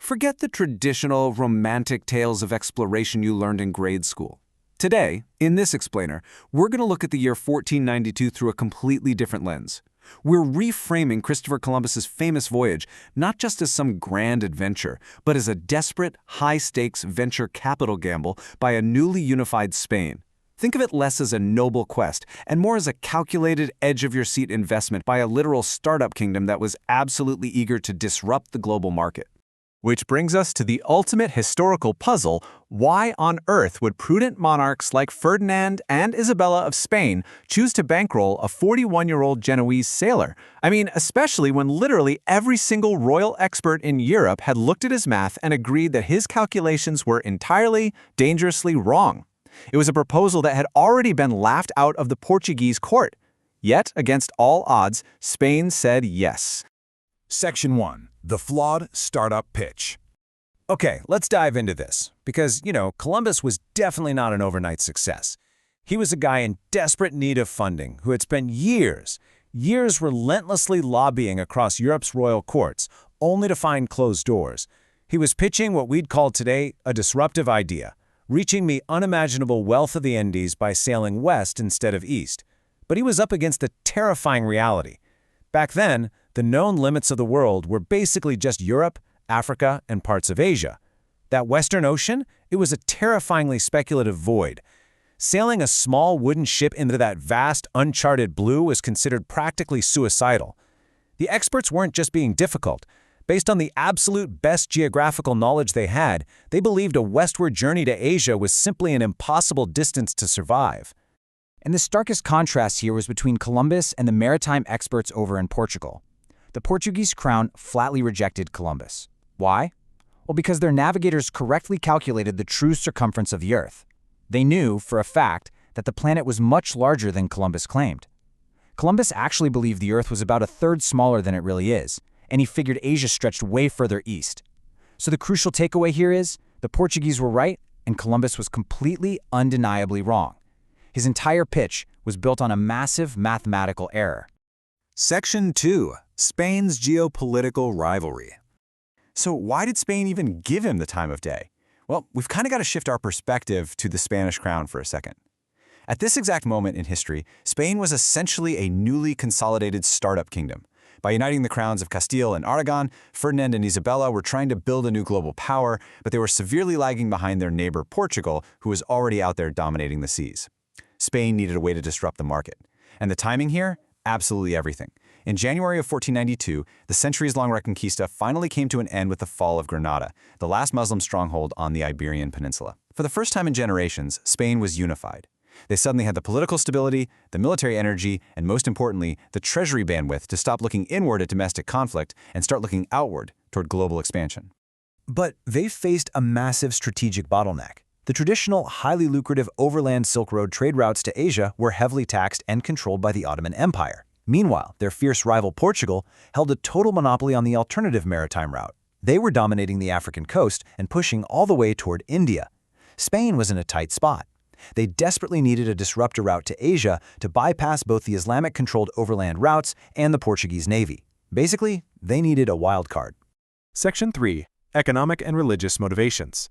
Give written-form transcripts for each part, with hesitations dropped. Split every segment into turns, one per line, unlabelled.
Forget the traditional romantic tales of exploration you learned in grade school. Today, in this explainer, we're going to look at the year 1492 through a completely different lens. We're reframing Christopher Columbus's famous voyage not just as some grand adventure, but as a desperate, high-stakes venture capital gamble by a newly unified Spain. Think of it less as a noble quest and more as a calculated, edge-of-your-seat investment by a literal startup kingdom that was absolutely eager to disrupt the global market.
Which brings us to the ultimate historical puzzle: why on earth would prudent monarchs like Ferdinand and Isabella of Spain choose to bankroll a 41-year-old Genoese sailor? I mean, especially when literally every single royal expert in Europe had looked at his math and agreed that his calculations were entirely, dangerously wrong. It was a proposal that had already been laughed out of the Portuguese court. Yet, against all odds, Spain said yes.
Section 1. The Flawed Startup Pitch. Okay, let's dive into this, because, Columbus was definitely not an overnight success. He was a guy in desperate need of funding who had spent years relentlessly lobbying across Europe's royal courts, only to find closed doors. He was pitching what we'd call today a disruptive idea, reaching the unimaginable wealth of the Indies by sailing west instead of east. But he was up against a terrifying reality. Back then, the known limits of the world were basically just Europe, Africa, and parts of Asia. That Western Ocean, it was a terrifyingly speculative void. Sailing a small wooden ship into that vast, uncharted blue was considered practically suicidal. The experts weren't just being difficult. Based on the absolute best geographical knowledge they had, they believed a westward journey to Asia was simply an impossible distance to survive.
And the starkest contrast here was between Columbus and the maritime experts over in Portugal. The Portuguese crown flatly rejected Columbus. Why? Well, because their navigators correctly calculated the true circumference of the Earth. They knew, for a fact, that the planet was much larger than Columbus claimed. Columbus actually believed the Earth was about a third smaller than it really is, and he figured Asia stretched way further east. So the crucial takeaway here is, the Portuguese were right, and Columbus was completely, undeniably wrong. His entire pitch was built on a massive mathematical error.
Section 2. Spain's Geopolitical Rivalry.
So why did Spain even give him the time of day? Well, we've kind of got to shift our perspective to the Spanish crown for a second. At this exact moment in history, Spain was essentially a newly consolidated startup kingdom. By uniting the crowns of Castile and Aragon, Ferdinand and Isabella were trying to build a new global power, but they were severely lagging behind their neighbor Portugal, who was already out there dominating the seas. Spain needed a way to disrupt the market. And the timing here? Absolutely everything. In January of 1492, the centuries-long Reconquista finally came to an end with the fall of Granada, the last Muslim stronghold on the Iberian Peninsula. For the first time in generations, Spain was unified. They suddenly had the political stability, the military energy, and most importantly, the treasury bandwidth to stop looking inward at domestic conflict and start looking outward toward global expansion.
But they faced a massive strategic bottleneck. The traditional, highly lucrative overland Silk Road trade routes to Asia were heavily taxed and controlled by the Ottoman Empire. Meanwhile, their fierce rival Portugal held a total monopoly on the alternative maritime route. They were dominating the African coast and pushing all the way toward India. Spain was in a tight spot. They desperately needed a disruptor route to Asia to bypass both the Islamic-controlled overland routes and the Portuguese navy. Basically, they needed a wild card.
Section 3. Economic and Religious Motivations.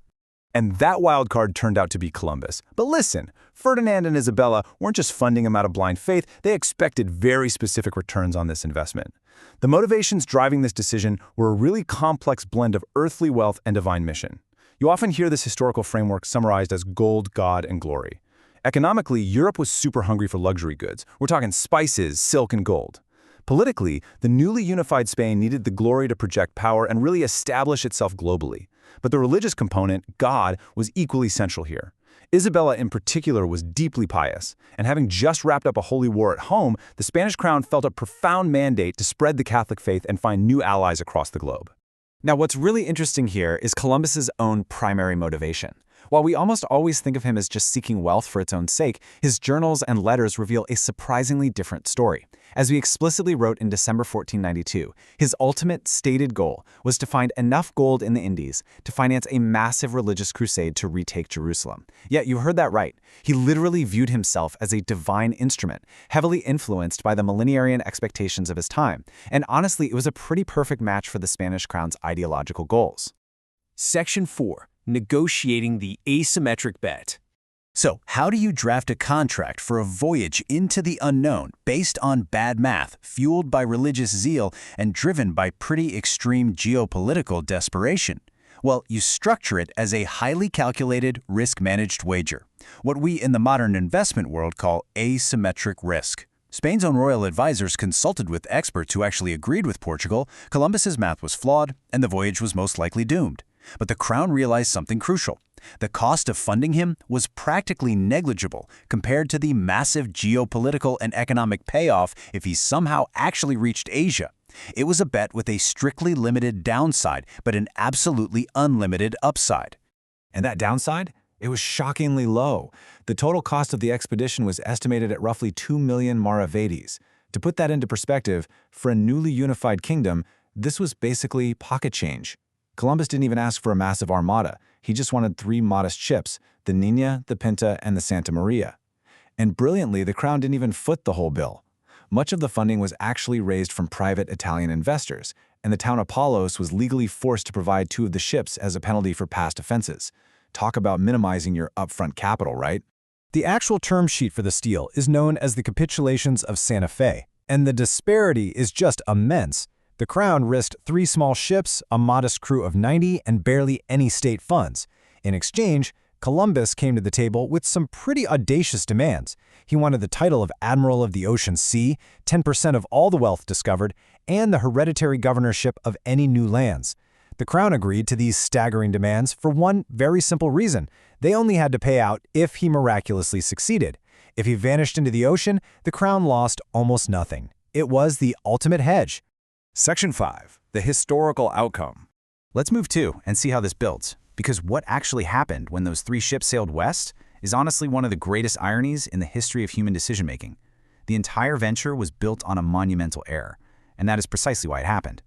And that wild card turned out to be Columbus. But listen, Ferdinand and Isabella weren't just funding him out of blind faith, they expected very specific returns on this investment. The motivations driving this decision were a really complex blend of earthly wealth and divine mission. You often hear this historical framework summarized as gold, God, and glory. Economically, Europe was super hungry for luxury goods. We're talking spices, silk, and gold. Politically, the newly unified Spain needed the glory to project power and really establish itself globally. But the religious component, God, was equally central here. Isabella in particular was deeply pious, and having just wrapped up a holy war at home, the Spanish crown felt a profound mandate to spread the Catholic faith and find new allies across the globe.
Now, what's really interesting here is Columbus's own primary motivation. While we almost always think of him as just seeking wealth for its own sake, his journals and letters reveal a surprisingly different story. As we explicitly wrote in December 1492, his ultimate stated goal was to find enough gold in the Indies to finance a massive religious crusade to retake Jerusalem. Yet you heard that right. He literally viewed himself as a divine instrument, heavily influenced by the millenarian expectations of his time. And honestly, it was a pretty perfect match for the Spanish crown's ideological goals.
Section 4. Negotiating the asymmetric bet.
So, how do you draft a contract for a voyage into the unknown based on bad math, fueled by religious zeal, and driven by pretty extreme geopolitical desperation? Well, you structure it as a highly calculated, risk-managed wager, what we in the modern investment world call asymmetric risk. Spain's own royal advisors consulted with experts who actually agreed with Portugal. Columbus's math was flawed, and the voyage was most likely doomed. But the Crown realized something crucial. The cost of funding him was practically negligible compared to the massive geopolitical and economic payoff if he somehow actually reached Asia. It was a bet with a strictly limited downside, but an absolutely unlimited upside.
And that downside? It was shockingly low. The total cost of the expedition was estimated at roughly 2 million maravedis. To put that into perspective, for a newly unified kingdom, this was basically pocket change. Columbus didn't even ask for a massive armada. He just wanted 3 modest ships, the Nina, the Pinta, and the Santa Maria. And brilliantly, the Crown didn't even foot the whole bill. Much of the funding was actually raised from private Italian investors, and the town of Palos was legally forced to provide 2 of the ships as a penalty for past offenses. Talk about minimizing your upfront capital, right?
The actual term sheet for the deal is known as the Capitulations of Santa Fe, and the disparity is just immense. The Crown risked 3 small ships, a modest crew of 90, and barely any state funds. In exchange, Columbus came to the table with some pretty audacious demands. He wanted the title of Admiral of the Ocean Sea, 10% of all the wealth discovered, and the hereditary governorship of any new lands. The Crown agreed to these staggering demands for one very simple reason. They only had to pay out if he miraculously succeeded. If he vanished into the ocean, the Crown lost almost nothing. It was the ultimate hedge.
Section 5. The historical outcome.
Let's move to and see how this builds, because what actually happened when those 3 ships sailed west is honestly one of the greatest ironies in the history of human decision-making. The entire venture was built on a monumental error, and that is precisely why it happened.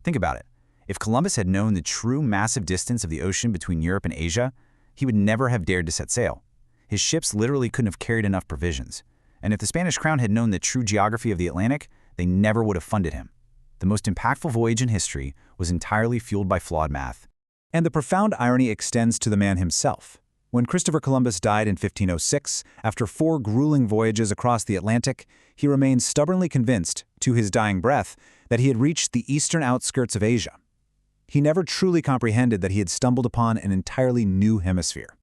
Think about it. If Columbus had known the true massive distance of the ocean between Europe and Asia, he would never have dared to set sail. His ships literally couldn't have carried enough provisions. And if the Spanish crown had known the true geography of the Atlantic, they never would have funded him. The most impactful voyage in history was entirely fueled by flawed math.
And the profound irony extends to the man himself. When Christopher Columbus died in 1506, after 4 grueling voyages across the Atlantic, he remained stubbornly convinced, to his dying breath, that he had reached the eastern outskirts of Asia. He never truly comprehended that he had stumbled upon an entirely new hemisphere.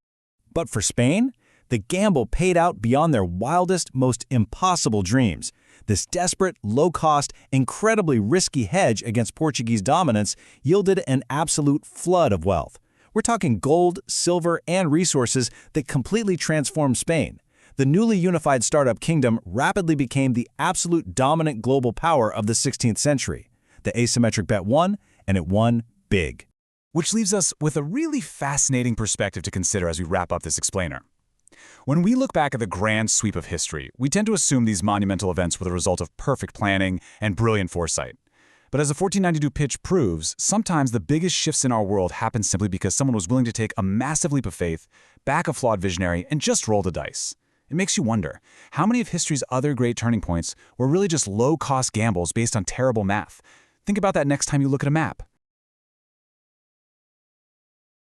But for Spain, the gamble paid out beyond their wildest, most impossible dreams. This desperate, low-cost, incredibly risky hedge against Portuguese dominance yielded an absolute flood of wealth. We're talking gold, silver, and resources that completely transformed Spain. The newly unified startup kingdom rapidly became the absolute dominant global power of the 16th century. The asymmetric bet won, and it won big.
Which leaves us with a really fascinating perspective to consider as we wrap up this explainer. When we look back at the grand sweep of history, we tend to assume these monumental events were the result of perfect planning and brilliant foresight. But as the 1492 pitch proves, sometimes the biggest shifts in our world happen simply because someone was willing to take a massive leap of faith, back a flawed visionary, and just roll the dice. It makes you wonder, how many of history's other great turning points were really just low-cost gambles based on terrible math? Think about that next time you look at a map.